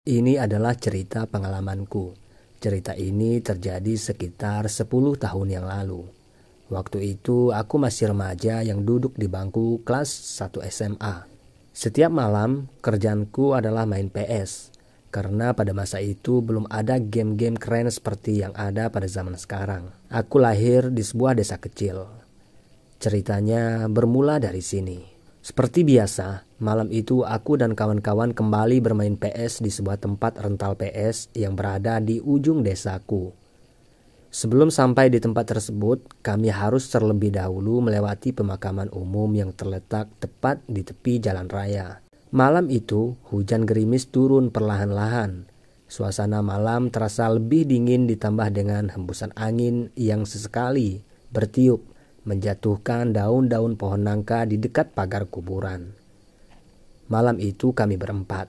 Ini adalah cerita pengalamanku. Cerita ini terjadi sekitar 10 tahun yang lalu. Waktu itu aku masih remaja yang duduk di bangku kelas 1 SMA. Setiap malam kerjaanku adalah main PS. Karena pada masa itu belum ada game-game keren seperti yang ada pada zaman sekarang. Aku lahir di sebuah desa kecil. Ceritanya bermula dari sini. Seperti biasa, malam itu aku dan kawan-kawan kembali bermain PS di sebuah tempat rental PS yang berada di ujung desaku. Sebelum sampai di tempat tersebut, kami harus terlebih dahulu melewati pemakaman umum yang terletak tepat di tepi jalan raya. Malam itu, hujan gerimis turun perlahan-lahan. Suasana malam terasa lebih dingin ditambah dengan hembusan angin yang sesekali bertiup, menjatuhkan daun-daun pohon nangka di dekat pagar kuburan. Malam itu kami berempat.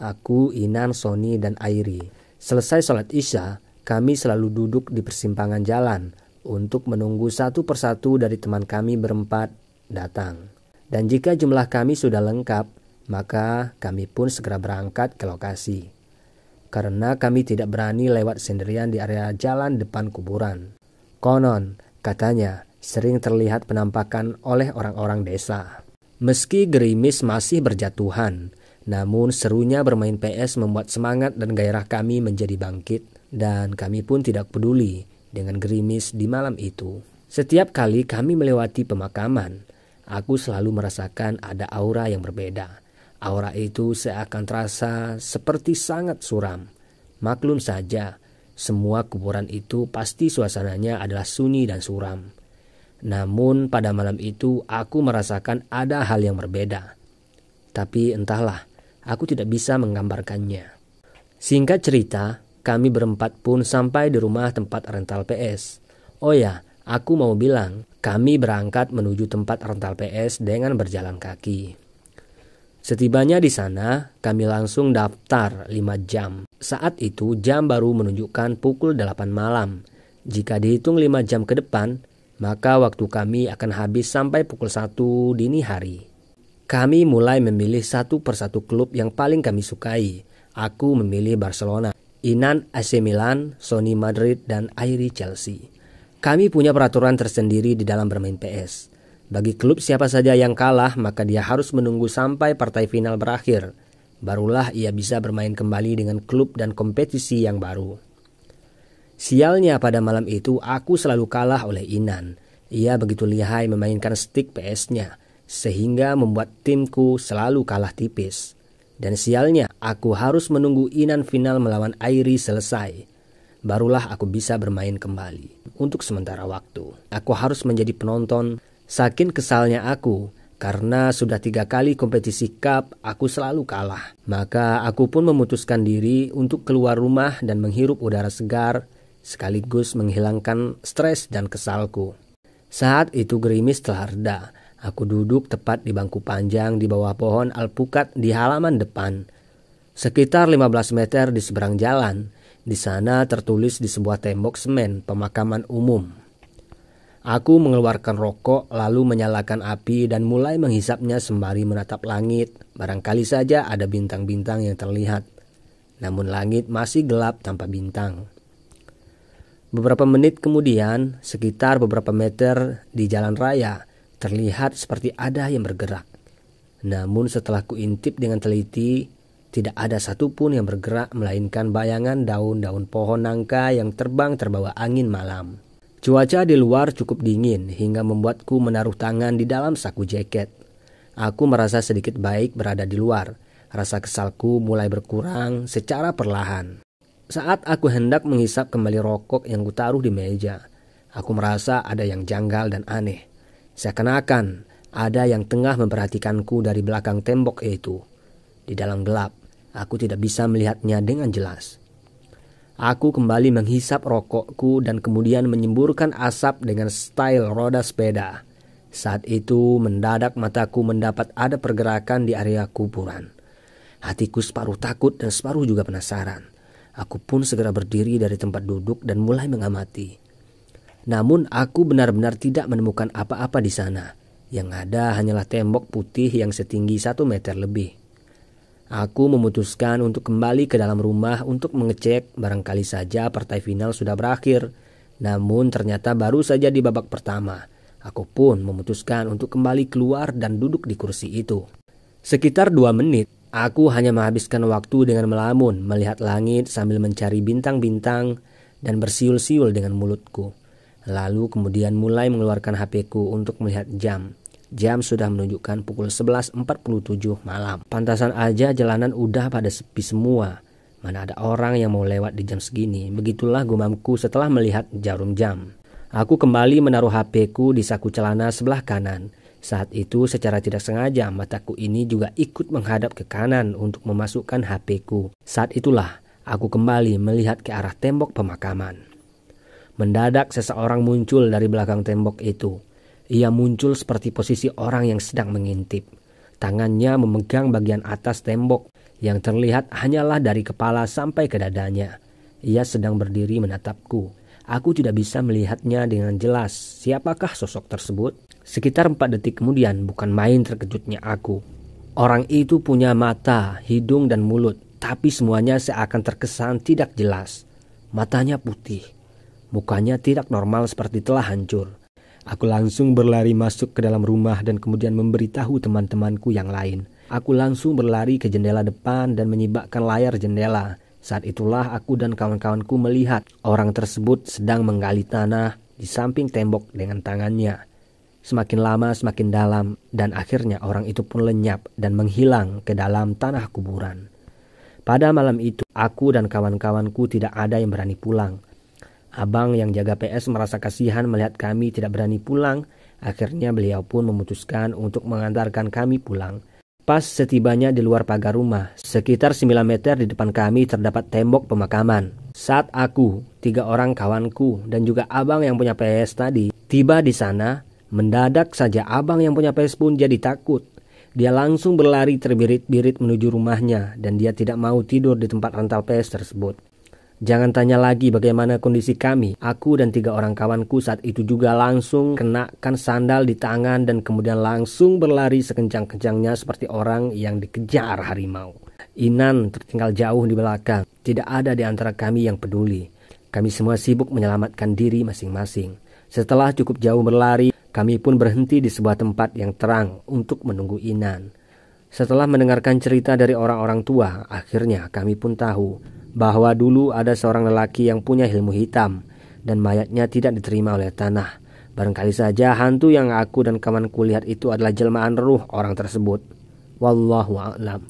Aku, Inan, Sony, dan Airi. Selesai sholat Isya, kami selalu duduk di persimpangan jalan untuk menunggu satu persatu dari teman kami berempat datang. Dan jika jumlah kami sudah lengkap, maka kami pun segera berangkat ke lokasi. Karena kami tidak berani lewat sendirian di area jalan depan kuburan. Konon, katanya, sering terlihat penampakan oleh orang-orang desa. Meski gerimis masih berjatuhan, namun serunya bermain PS membuat semangat dan gairah kami menjadi bangkit, dan kami pun tidak peduli dengan gerimis di malam itu. Setiap kali kami melewati pemakaman, aku selalu merasakan ada aura yang berbeda. Aura itu seakan terasa seperti sangat suram. Maklum saja, semua kuburan itu pasti suasananya adalah sunyi dan suram. Namun pada malam itu aku merasakan ada hal yang berbeda. Tapi entahlah, aku tidak bisa menggambarkannya. Singkat cerita, kami berempat pun sampai di rumah tempat rental PS. Oh ya, aku mau bilang, kami berangkat menuju tempat rental PS dengan berjalan kaki. Setibanya di sana, kami langsung daftar 5 jam. Saat itu jam baru menunjukkan pukul 8 malam. Jika dihitung 5 jam ke depan, maka waktu kami akan habis sampai pukul 1 dini hari. Kami mulai memilih satu persatu klub yang paling kami sukai. Aku memilih Barcelona, Inan AC Milan, Sony Madrid, dan Airi Chelsea. Kami punya peraturan tersendiri di dalam bermain PS. Bagi klub siapa saja yang kalah, maka dia harus menunggu sampai partai final berakhir. Barulah ia bisa bermain kembali dengan klub dan kompetisi yang baru. Sialnya pada malam itu aku selalu kalah oleh Inan. Ia begitu lihai memainkan stick PS-nya sehingga membuat timku selalu kalah tipis. Dan sialnya aku harus menunggu Inan final melawan Airi selesai. Barulah aku bisa bermain kembali. Untuk sementara waktu, aku harus menjadi penonton. Saking kesalnya aku karena sudah 3 kali kompetisi cup aku selalu kalah. Maka aku pun memutuskan diri untuk keluar rumah dan menghirup udara segar, sekaligus menghilangkan stres dan kesalku. Saat itu gerimis telah reda. Aku duduk tepat di bangku panjang di bawah pohon alpukat di halaman depan. Sekitar 15 meter di seberang jalan, di sana tertulis di sebuah tembok semen pemakaman umum. Aku mengeluarkan rokok lalu menyalakan api dan mulai menghisapnya sembari menatap langit. Barangkali saja ada bintang-bintang yang terlihat. Namun langit masih gelap tanpa bintang. Beberapa menit kemudian, sekitar beberapa meter di jalan raya, terlihat seperti ada yang bergerak. Namun setelah kuintip dengan teliti, tidak ada satupun yang bergerak melainkan bayangan daun-daun pohon nangka yang terbang terbawa angin malam. Cuaca di luar cukup dingin hingga membuatku menaruh tangan di dalam saku jaket. Aku merasa sedikit baik berada di luar. Rasa kesalku mulai berkurang secara perlahan. Saat aku hendak menghisap kembali rokok yang kutaruh di meja, aku merasa ada yang janggal dan aneh. Seakan-akan ada yang tengah memperhatikanku dari belakang tembok itu. Di dalam gelap, aku tidak bisa melihatnya dengan jelas. Aku kembali menghisap rokokku dan kemudian menyemburkan asap dengan style roda sepeda. Saat itu mendadak mataku mendapat ada pergerakan di area kuburan. Hatiku separuh takut dan separuh juga penasaran. Aku pun segera berdiri dari tempat duduk dan mulai mengamati. Namun aku benar-benar tidak menemukan apa-apa di sana. Yang ada hanyalah tembok putih yang setinggi 1 meter lebih. Aku memutuskan untuk kembali ke dalam rumah untuk mengecek barangkali saja partai final sudah berakhir. Namun ternyata baru saja di babak pertama. Aku pun memutuskan untuk kembali keluar dan duduk di kursi itu. Sekitar 2 menit, aku hanya menghabiskan waktu dengan melamun, melihat langit sambil mencari bintang-bintang dan bersiul-siul dengan mulutku. Lalu kemudian mulai mengeluarkan HP-ku untuk melihat jam. Jam sudah menunjukkan pukul 11.47 malam. Pantasan aja jalanan udah pada sepi semua. Mana ada orang yang mau lewat di jam segini. Begitulah gumamku setelah melihat jarum jam. Aku kembali menaruh HP-ku di saku celana sebelah kanan. Saat itu secara tidak sengaja mataku ini juga ikut menghadap ke kanan untuk memasukkan HP-ku. Saat itulah aku kembali melihat ke arah tembok pemakaman. Mendadak seseorang muncul dari belakang tembok itu. Ia muncul seperti posisi orang yang sedang mengintip. Tangannya memegang bagian atas tembok yang terlihat hanyalah dari kepala sampai ke dadanya. Ia sedang berdiri menatapku. Aku tidak bisa melihatnya dengan jelas. Siapakah sosok tersebut? Sekitar 4 detik kemudian, bukan main terkejutnya aku. Orang itu punya mata, hidung dan mulut, tapi semuanya seakan terkesan tidak jelas. Matanya putih. Mukanya tidak normal seperti telah hancur. Aku langsung berlari masuk ke dalam rumah dan kemudian memberitahu teman-temanku yang lain. Aku langsung berlari ke jendela depan dan menyibakkan layar jendela. Saat itulah aku dan kawan-kawanku melihat orang tersebut sedang menggali tanah di samping tembok dengan tangannya. Semakin lama semakin dalam dan akhirnya orang itu pun lenyap dan menghilang ke dalam tanah kuburan. Pada malam itu aku dan kawan-kawanku tidak ada yang berani pulang. Abang yang jaga PS merasa kasihan melihat kami tidak berani pulang. Akhirnya beliau pun memutuskan untuk mengantarkan kami pulang. Pas setibanya di luar pagar rumah, sekitar 9 meter di depan kami terdapat tembok pemakaman. Saat aku, 3 orang kawanku dan juga abang yang punya PS tadi tiba di sana, mendadak saja abang yang punya PS pun jadi takut. Dia langsung berlari terbirit-birit menuju rumahnya dan dia tidak mau tidur di tempat rental PS tersebut. Jangan tanya lagi bagaimana kondisi kami. Aku dan 3 orang kawanku saat itu juga langsung kenakan sandal di tangan dan kemudian langsung berlari sekencang-kencangnya seperti orang yang dikejar harimau. Inan tertinggal jauh di belakang. Tidak ada di antara kami yang peduli. Kami semua sibuk menyelamatkan diri masing-masing. Setelah cukup jauh berlari, kami pun berhenti di sebuah tempat yang terang untuk menunggu Inan. Setelah mendengarkan cerita dari orang-orang tua, akhirnya kami pun tahu bahwa dulu ada seorang lelaki yang punya ilmu hitam dan mayatnya tidak diterima oleh tanah. Barangkali saja hantu yang aku dan kawanku lihat itu adalah jelmaan ruh orang tersebut. Wallahu a'lam.